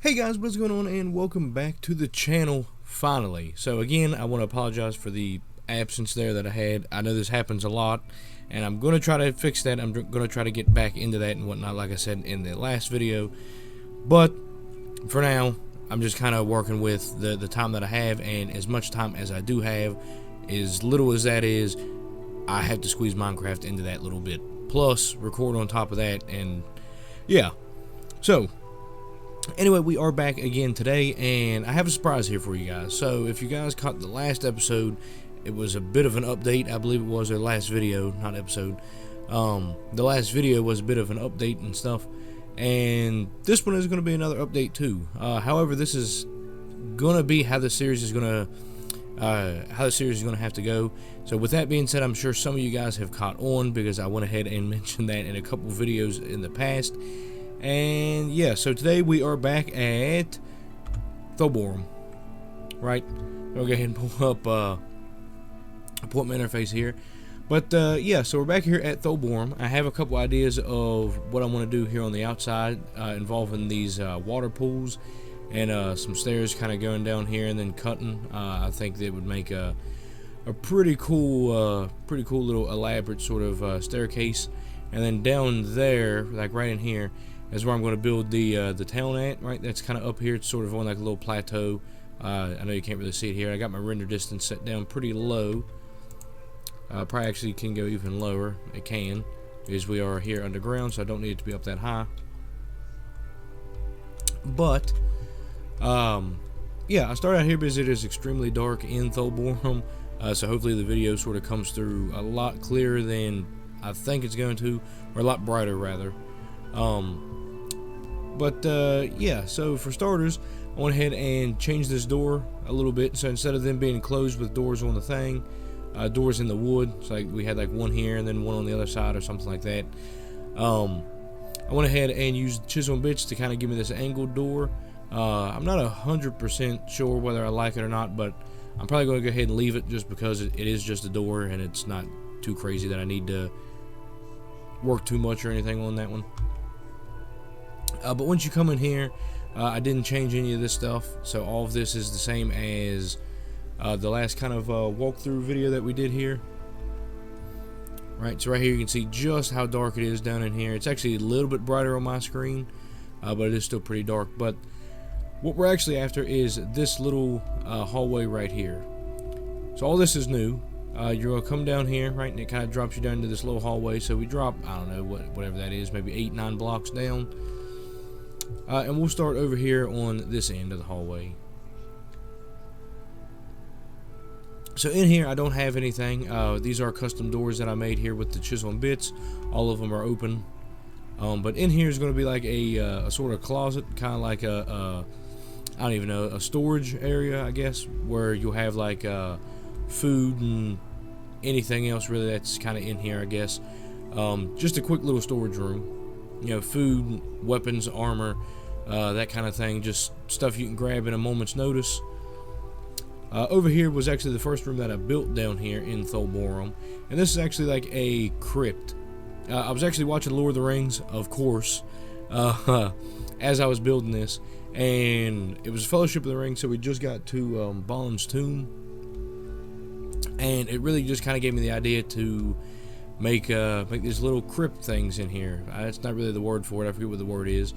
Hey guys, what's going on, and welcome back to the channel finally. So again, I want to apologize for the absence there that I had. I know this happens a lot, and I'm going to try to fix that. I'm going to try to get back into that and whatnot, like I said in the last video. But for now, I'm just kind of working with the time that I have, and as much time as I do have, as little as that is, I have to squeeze Minecraft into that little bit. Plus, record on top of that, and yeah. So anyway, we are back again today, and I have a surprise here for you guys. So if you guys caught the last episode, it was a bit of an update. I believe it was their last video, not episode. The last video was a bit of an update and stuff, and this one is going to be another update too. However, this is going to be how the series is going to have to go. So with that being said, I'm sure some of you guys have caught on because I went ahead and mentioned that in a couple videos in the past. And yeah, so today we are back at Thul-Boram, right? I'll go ahead and pull up my interface here. But yeah, so we're back here at Thul-Boram. I have a couple ideas of what I want to do here on the outside, involving these water pools and some stairs kind of going down here and then cutting. I think that would make a pretty cool little elaborate sort of staircase. And then down there, like right in here, is where I'm going to build the town at, right? That's kind of up here. It's sort of on like a little plateau. I know you can't really see it here. I got my render distance set down pretty low. Probably actually can go even lower. It can, because we are here underground, so I don't need it to be up that high. But yeah, I started out here because it is extremely dark in Thul-Boram. So hopefully the video sort of comes through a lot clearer than I think it's going to, or a lot brighter rather. Yeah, so for starters, I went ahead and changed this door a little bit. So instead of them being closed with doors on the thing, doors in the wood, so like we had like one here and then one on the other side or something like that. I went ahead and used chisel and bits to kind of give me this angled door. I'm not 100% sure whether I like it or not, but I'm probably going to go ahead and leave it just because it is just a door and it's not too crazy that I need to work too much or anything on that one. But once you come in here, I didn't change any of this stuff, so all of this is the same as the last kind of walkthrough video that we did here. Right, so right here you can see just how dark it is down in here. It's actually a little bit brighter on my screen, but it is still pretty dark. But what we're actually after is this little hallway right here. So all this is new. You're going to come down here, right, and it kind of drops you down into this little hallway. So we drop, I don't know, whatever that is, maybe 8-9 blocks down. And we'll start over here on this end of the hallway. So in here, I don't have anything. These are custom doors that I made here with the chisel and bits. All of them are open. But in here is going to be like a sort of closet, kind of like I don't even know, a storage area, I guess, where you'll have like food and anything else really that's kind of in here, I guess. Just a quick little storage room. You know, food, weapons, armor, that kind of thing. Just stuff you can grab in a moment's notice. Over here was actually the first room that I built down here in Thul-Boram. And this is actually like a crypt. I was actually watching Lord of the Rings, of course, as I was building this. And it was Fellowship of the Ring, so we just got to Balin's tomb. And it really just kind of gave me the idea to make these little crypt things in here. That's not really the word for it. I forget what the word is.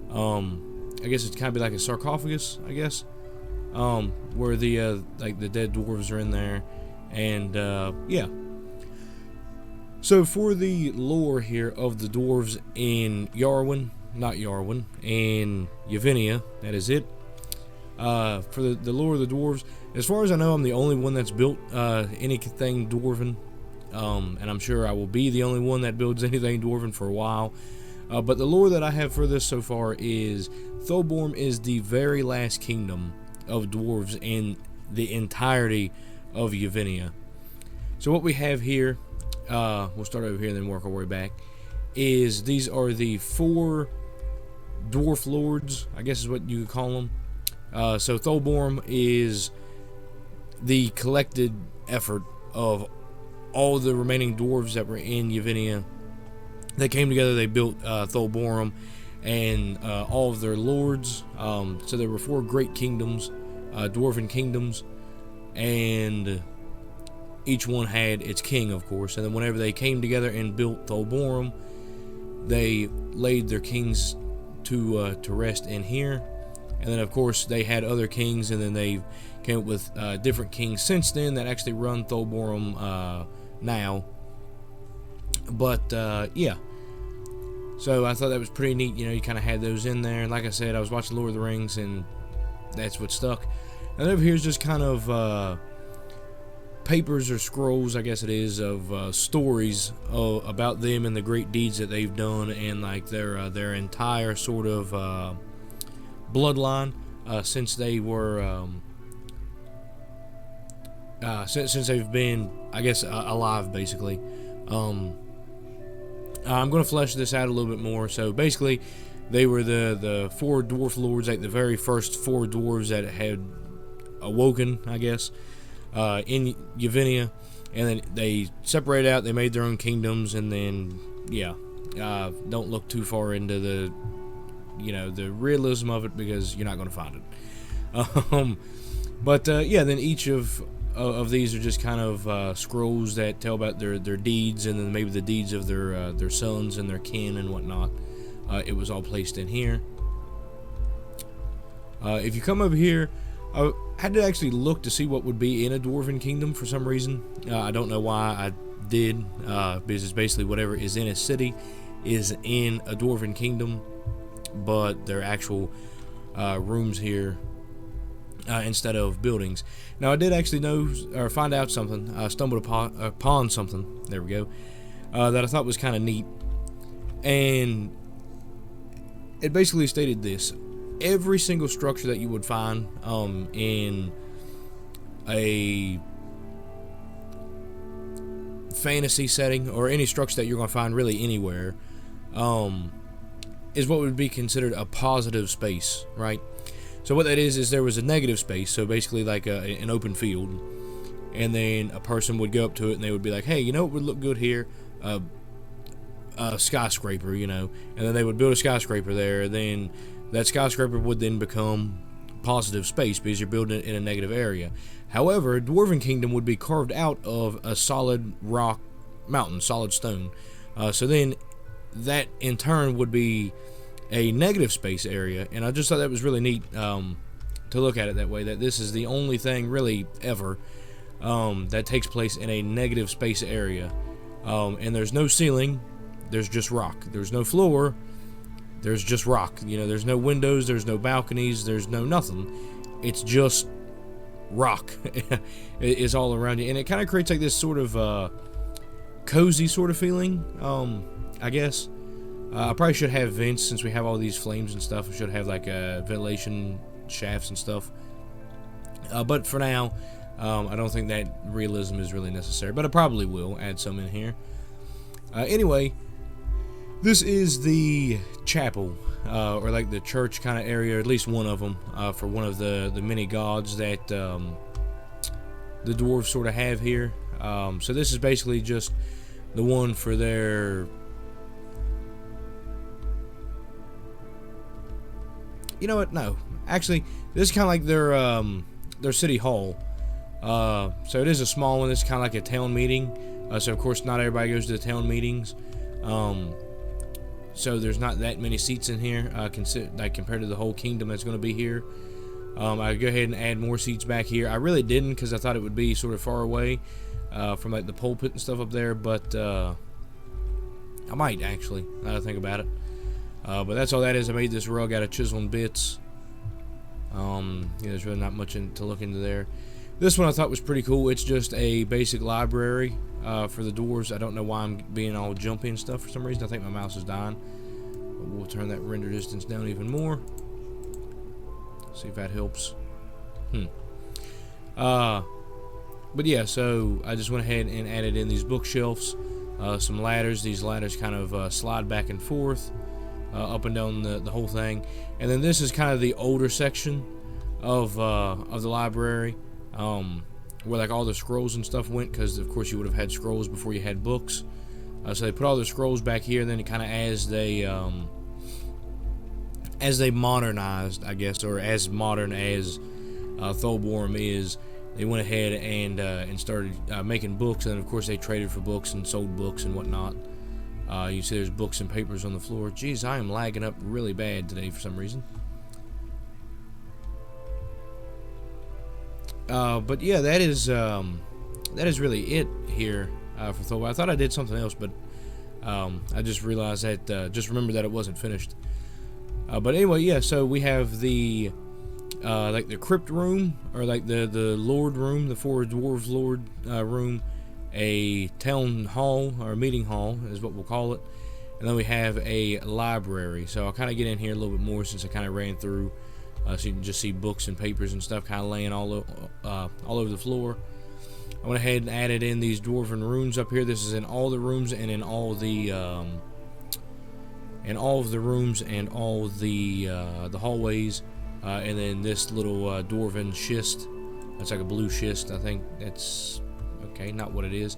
I guess it's kind of like a sarcophagus, I guess, where the like the dead dwarves are in there, and yeah. So for the lore here of the dwarves in in Yevenia, that is it. For the lore of the dwarves, as far as I know, I'm the only one that's built anything Dwarven. And I'm sure I will be the only one that builds anything Dwarven for a while. But the lore that I have for this so far is Thul-Boram is the very last kingdom of dwarves in the entirety of Yevenia. So what we have here, we'll start over here and then work our way back, is these are the 4 Dwarf Lords, I guess is what you could call them. So Thul-Boram is the collected effort of all the remaining dwarves that were in Yevenia. They came together, they built Thul-Boram, and all of their lords. So there were 4 great kingdoms, dwarven kingdoms, and each one had its king, of course. And then whenever they came together and built Thul-Boram, they laid their kings to rest in here. And then, of course, they had other kings, and then they came up with different kings since then that actually run Thul-Boram now. But yeah, so I thought that was pretty neat. You know, you kind of had those in there. And like I said, I was watching Lord of the Rings, and that's what stuck. And over here is just kind of papers or scrolls, I guess it is, of stories about them and the great deeds that they've done, and like their entire sort of bloodline since they were since they've been, I guess, alive, basically. I'm going to flesh this out a little bit more. So basically, they were the 4 Dwarf Lords, like the very first 4 dwarves that had awoken, I guess, in Yevenia, and then they separated out. They made their own kingdoms, and then yeah, don't look too far into the, you know, the realism of it, because you're not going to find it. But yeah, then each of these are just kind of scrolls that tell about their deeds, and then maybe the deeds of their sons and their kin and whatnot. It was all placed in here. If you come over here, I had to actually look to see what would be in a Dwarven kingdom for some reason. I don't know why I did, because it's basically whatever is in a city is in a Dwarven kingdom, but they're actual rooms here instead of buildings. Now, I did actually know or find out something. I stumbled upon something. There we go. That I thought was kind of neat, and it basically stated this: every single structure that you would find in a fantasy setting, or any structure that you're going to find really anywhere, is what would be considered a positive space, right? So what that is there was a negative space, so basically like an open field, and then a person would go up to it and they would be like, hey, you know what would look good here? A skyscraper, you know, and then they would build a skyscraper there. Then that skyscraper would then become positive space because you're building it in a negative area. However, a Dwarven kingdom would be carved out of a solid rock mountain, solid stone. So then that in turn would be a negative space area, and I just thought that was really neat to look at it that way, that this is the only thing really ever that takes place in a negative space area. And there's no ceiling, there's just rock. There's no floor, there's just rock. You know, there's no windows, there's no balconies, there's no nothing. It's just rock. It's all around you, and it kind of creates like this sort of cozy sort of feeling, I guess. I probably should have vents, since we have all these flames and stuff. I should have like ventilation shafts and stuff. But for now, I don't think that realism is really necessary, but I probably will add some in here. Anyway, this is the chapel, or like the church kind of area, or at least one of them, for one of the many gods that the dwarves sort of have here. So this is basically just the one for their... You know what? No. Actually, this is kind of like their city hall. So it is a small one. This is kind of like a town meeting. So of course not everybody goes to the town meetings. So there's not that many seats in here, like compared to the whole kingdom that's going to be here. I'd go ahead and add more seats back here. I really didn't, because I thought it would be sort of far away from like the pulpit and stuff up there, but I might actually, now that I think about it. But that's all that is. I made this rug out of chiseling bits. Yeah, there's really not much to look into there. This one I thought was pretty cool. It's just a basic library for the dwarves. I don't know why I'm being all jumpy and stuff for some reason. I think my mouse is dying. But we'll turn that render distance down even more. See if that helps. But yeah, so I just went ahead and added in these bookshelves, some ladders. These ladders kind of slide back and forth. Up and down the whole thing, and then this is kind of the older section of the library, where like all the scrolls and stuff went, because of course you would have had scrolls before you had books. So they put all the scrolls back here, and then it kind of as they as they modernized, I guess, or as modern as Thul-Boram is, they went ahead and started making books, and of course they traded for books and sold books and whatnot. You see there's books and papers on the floor. Jeez, I am lagging up really bad today for some reason. But yeah, that is really it here for Thul-Boram. I thought I did something else, but I just realized that, just remembered that it wasn't finished. But anyway, yeah, so we have the like the crypt room, or like the lord room, the four dwarf lord room, a town hall, or a meeting hall is what we'll call it, and then we have a library. So I'll kind of get in here a little bit more since I kind of ran through, so you can just see books and papers and stuff kind of laying all over the floor. I went ahead and added in these dwarven runes up here. This is in all the rooms and in all of the rooms and all the hallways, and then this little dwarven schist. That's like a blue schist. I think that's okay. Not what it is.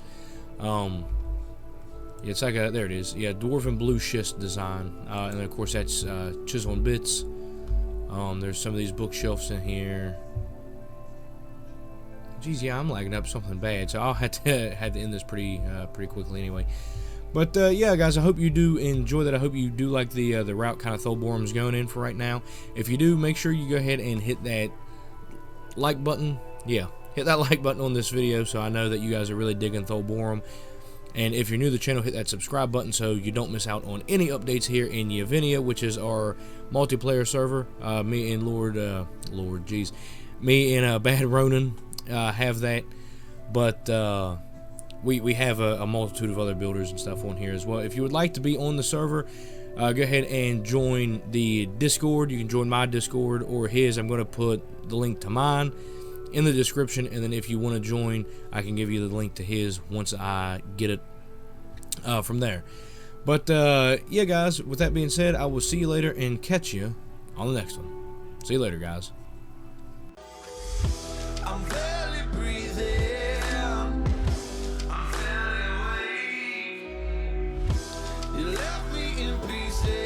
It's like a, there it is. Yeah, dwarven blue schist design, and then of course that's chisel and bits. There's some of these bookshelves in here. Geez, yeah, I'm lagging up something bad, so I'll have to end this pretty quickly anyway. But yeah, guys, I hope you do enjoy that. I hope you do like the route kind of Thul-Boram's going in for right now. If you do, make sure you go ahead and hit that like button. Yeah, hit that like button on this video so I know that you guys are really digging Thul-Boram. And if you're new to the channel, hit that subscribe button so you don't miss out on any updates here in Yevenia, which is our multiplayer server. Me and me and Bad Ronin have that, but we have a multitude of other builders and stuff on here as well. If you would like to be on the server, go ahead and join the Discord. You can join my Discord or his. I'm going to put the link to mine in the description, and then if you want to join, I can give you the link to his once I get it from there. But yeah, guys, with that being said, I will see you later and catch you on the next one. See you later, guys. I'm barely breathing. I'm barely awake. You left me in pieces.